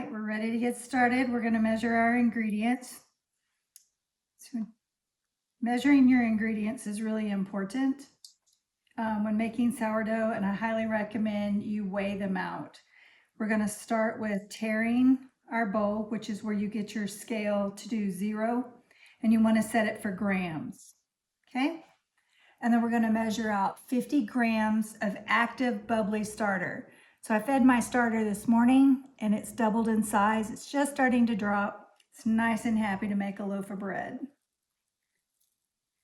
right, we're ready to get started. We're going to measure our ingredients. So measuring your ingredients is really important when making sourdough, and I highly recommend you weigh them out. We're going to start with tearing our bowl, which is where you get your scale to do 0, and you want to set it for grams, okay? And then we're going to measure out 50 grams of active bubbly starter. So I fed my starter this morning and it's doubled in size. It's just starting to drop. It's nice and happy to make a loaf of bread.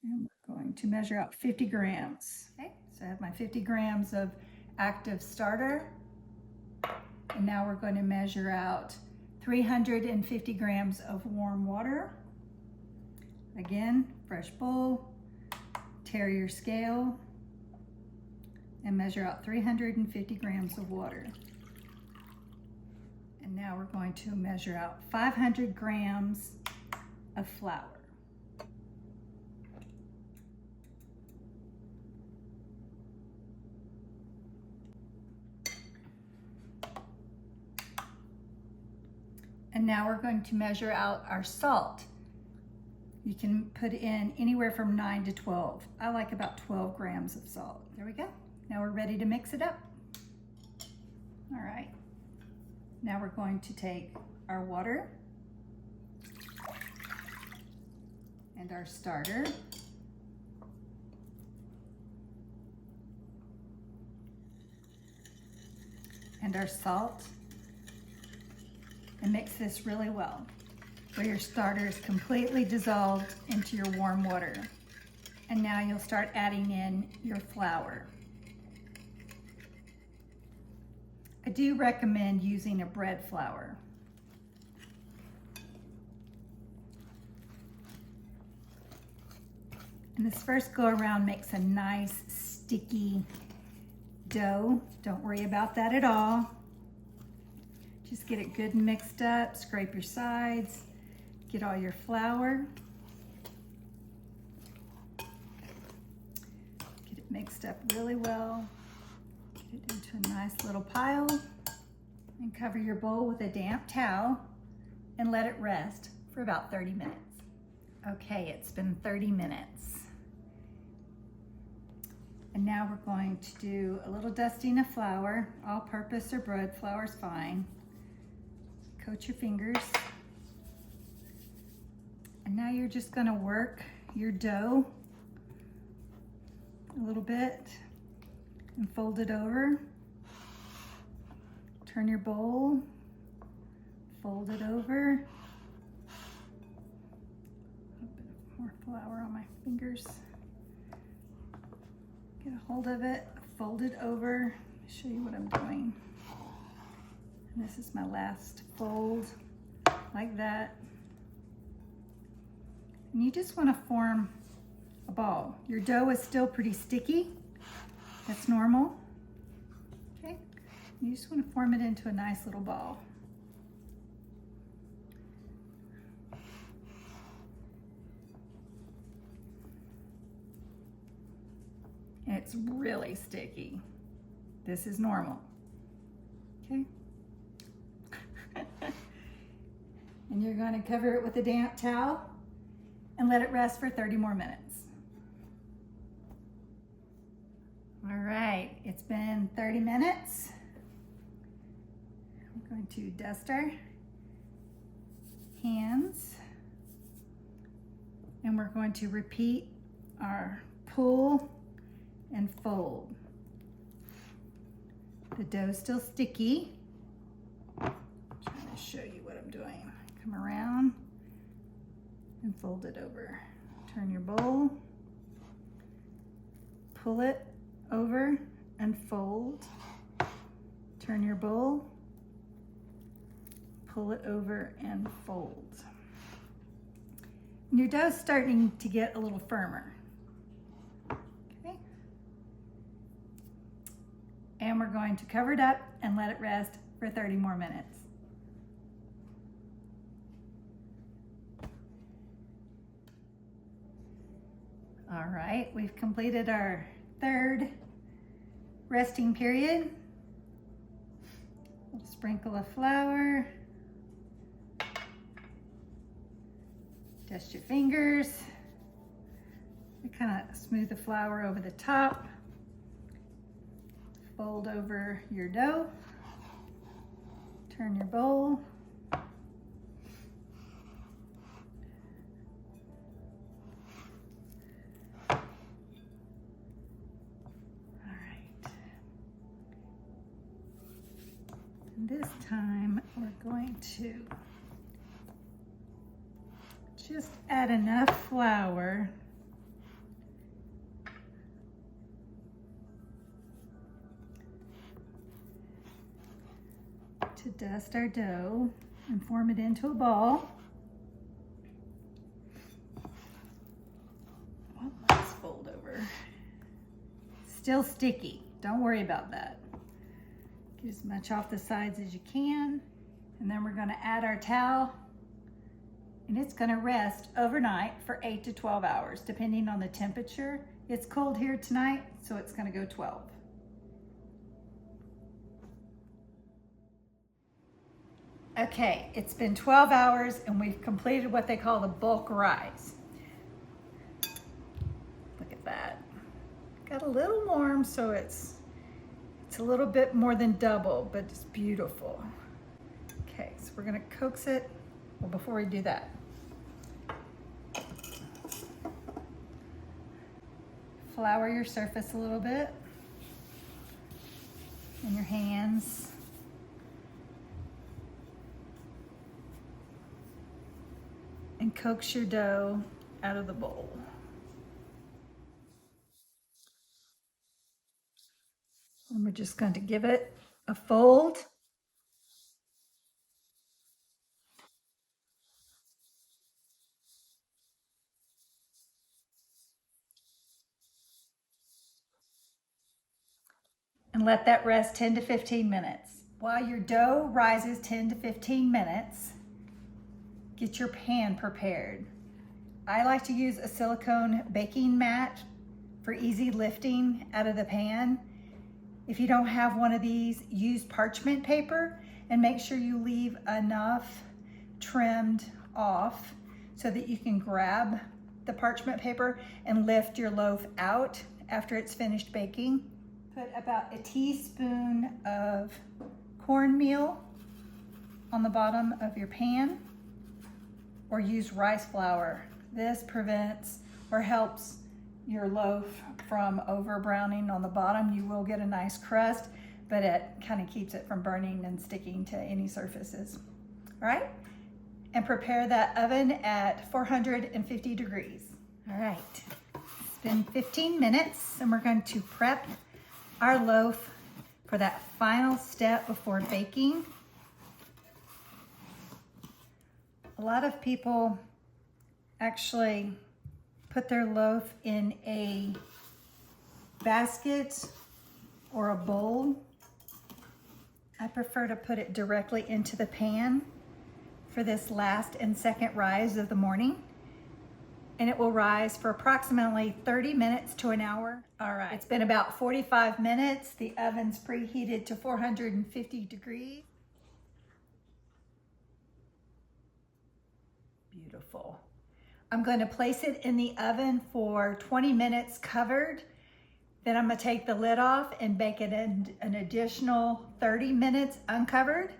And we're going to measure out 50 grams. Okay, so I have my 50 grams of active starter. And now we're going to measure out 350 grams of warm water. Again, fresh bowl, tear your scale, and measure out 350 grams of water. And now we're going to measure out 500 grams of flour. And now we're going to measure out our salt. You can put in anywhere from 9 to 12. I like about 12 grams of salt. There we go. Now we're ready to mix it up. All right. Now we're going to take our water and our starter and our salt and mix this really well, where your starter is completely dissolved into your warm water. And now you'll start adding in your flour. I do recommend using a bread flour. And this first go around makes a nice sticky dough. Don't worry about that at all. Just get it good and mixed up, scrape your sides, get all your flour. Get it mixed up really well. Get it into a nice little pile and cover your bowl with a damp towel and let it rest for about 30 minutes. Okay, it's been 30 minutes. And now we're going to do a little dusting of flour. All-purpose or bread flour is fine. Coat your fingers. And now you're just going to work your dough a little bit and fold it over. Turn your bowl, fold it over. A bit more flour on my fingers. Get a hold of it, fold it over. Let me show you what I'm doing. And this is my last fold, like that. And you just want to form a ball. Your dough is still pretty sticky. That's normal. Okay, you just want to form it into a nice little ball. And it's really sticky. This is normal. Okay. And you're going to cover it with a damp towel and let it rest for 30 more minutes. All right, it's been 30 minutes. We're going to dust our hands and we're going to repeat our pull and fold. The dough's still sticky. I'm trying to show you what I'm doing. Come around and fold it over. Turn your bowl, pull it over and fold. Turn your bowl, pull it over and fold. And your dough's starting to get a little firmer. Okay. And we're going to cover it up and let it rest for 30 more minutes. All right, we've completed our third resting period. We'll sprinkle of flour Dust your fingers. Kind of smooth the flour over the top. Fold over your dough. Turn your bowl. This time we're going to just add enough flour to dust our dough and form it into a ball. Well, let's fold over. Still sticky, don't worry about that. Get as much off the sides as you can. And then we're gonna add our towel, and it's gonna rest overnight for 8 to 12 hours, depending on the temperature. It's cold here tonight, so it's gonna go 12. Okay, it's been 12 hours and we've completed what they call the bulk rise. Look at that. Got a little warm, so it's a little bit more than double, but it's beautiful. Okay, so we're gonna coax it. Well, before we do that, flour your surface a little bit in your hands. And coax your dough out of the bowl. And we're just going to give it a fold. And let that rest 10 to 15 minutes. While your dough rises 10 to 15 minutes, get your pan prepared. I like to use a silicone baking mat for easy lifting out of the pan. If you don't have one of these, use parchment paper and make sure you leave enough trimmed off so that you can grab the parchment paper and lift your loaf out after it's finished baking. Put about a teaspoon of cornmeal on the bottom of your pan, or use rice flour. This prevents or helps your loaf from over browning on the bottom. You will get a nice crust, but it kind of keeps it from burning and sticking to any surfaces. All right, and prepare that oven at 450 degrees. All right, it's been 15 minutes and we're going to prep our loaf for that final step before baking. A lot of people actually put their loaf in a basket or a bowl. I prefer to put it directly into the pan for this last and second rise of the morning. And it will rise for approximately 30 minutes to an hour. All right, it's been about 45 minutes. The oven's preheated to 450 degrees. Beautiful. I'm going to place it in the oven for 20 minutes covered. Then I'm going to take the lid off and bake it in an additional 30 minutes uncovered.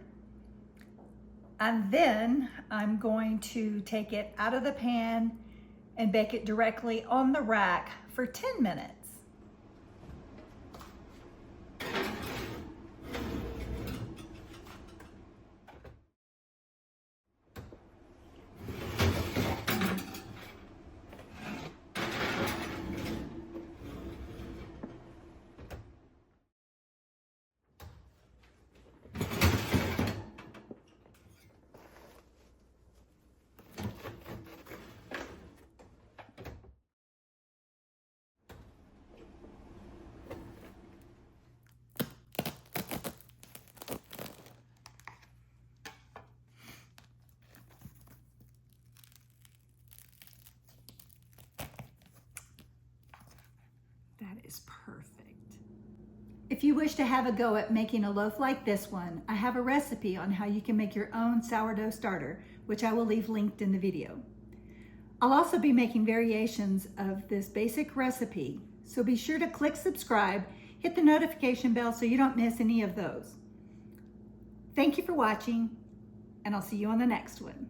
And then I'm going to take it out of the pan and bake it directly on the rack for 10 minutes. That is perfect. If you wish to have a go at making a loaf like this one, I have a recipe on how you can make your own sourdough starter, which I will leave linked in the video. I'll also be making variations of this basic recipe, so be sure to click subscribe, hit the notification bell so you don't miss any of those. Thank you for watching, and I'll see you on the next one.